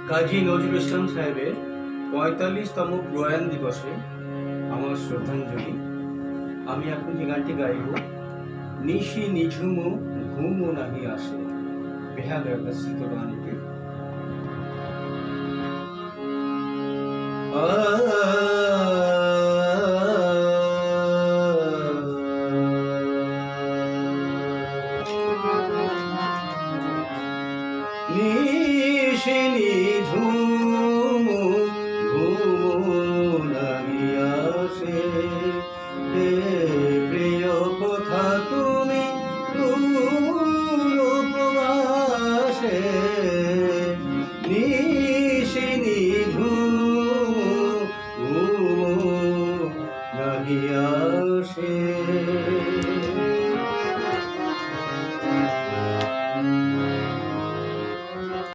কাজী নজরুল ইসলাম সাহেবের ৪৫তম প্রয়াণ দিবসে আমার শ্রদ্ধাঞ্জলি। আমি এখন যে গানটি গাইব, নিশি নিঝুম ঘুমও নাহি আসে, বেহাগ রচিত গান এটি। নিশি নিঝুম ঘুমও নাহি আসে, হে প্রিয় কথা তুমি দূর প্রবাসে। নিশি নিঝুম